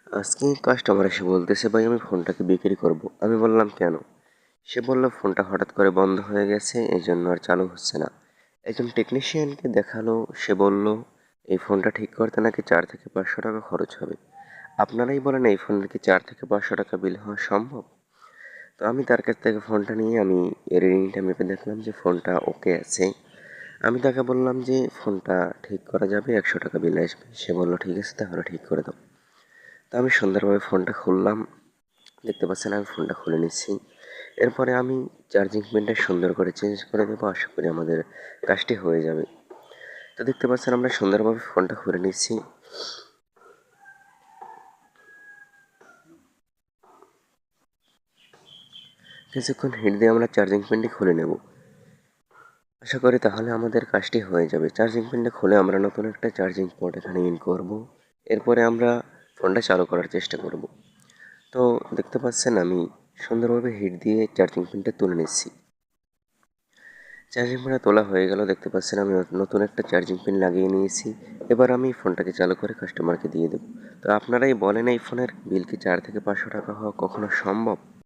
আজকে কাস্টমার এসে বলতেছে, ভাই আমি ফোনটাকে বিক্রি করব। আমি বললাম কেন? সে বলল ফোনটা হঠাৎ করে বন্ধ হয়ে গেছে, এই জন্য আর চালু হচ্ছে না। একজন টেকনিশিয়ানকে দেখালো, সে বলল এই ফোনটা ঠিক করতে নাকি 4 থেকে 500 টাকা খরচ হবে। আপনারাই বলেন এই ফোনের কি 4 থেকে 500 টাকা বিল হওয়া সম্ভব? তো আমি তার কাছ থেকে ফোনটা নিয়ে আমি রিডিংটা মেপে দেখলাম যে ফোনটা ওকে আছে। আমি তাকে বললাম যে ফোনটা ঠিক করা যাবে, 100 টাকা বিল আসবে। সে বলল ঠিক আছে, তাহলে ঠিক করে দাও। তো আমি সুন্দরভাবে ফোনটা খুললাম, দেখতে পাচ্ছেন আমি ফোনটা খুলে নিচ্ছি। এরপরে আমি চার্জিং পিনটা সুন্দর করে চেঞ্জ করে দেবো, আশা করি আমাদের কাজটি হয়ে যাবে। তো দেখতে পাচ্ছেন আমরা সুন্দরভাবে ফোনটা খুলে নিচ্ছি। কিছুক্ষণ হিট দিয়ে আমরা চার্জিং পিনটি খুলে নেব, আশা করি তাহলে আমাদের কাজটি হয়ে যাবে। চার্জিং পিনটা খুলে আমরা নতুন একটা চার্জিং পোর্ট এখানে ইন করব। এরপরে আমরা ফোনটা চালু করার চেষ্টা করব। তো দেখতে পাচ্ছেন আমি সুন্দরভাবে হিট দিয়ে চার্জিং পিনটা তুলে নিচ্ছি। চার্জিং পিনটা তোলা হয়ে গেল, দেখতে পাচ্ছেন আমি নতুন একটা চার্জিং পিন লাগিয়ে নিয়েছি। এবার আমি ফোনটাকে চালু করে কাস্টমারকে দিয়ে দেবো। তো আপনারাই বলেন এই ফোনের বিল কি 4 থেকে 500 টাকা হওয়া কখনো সম্ভব?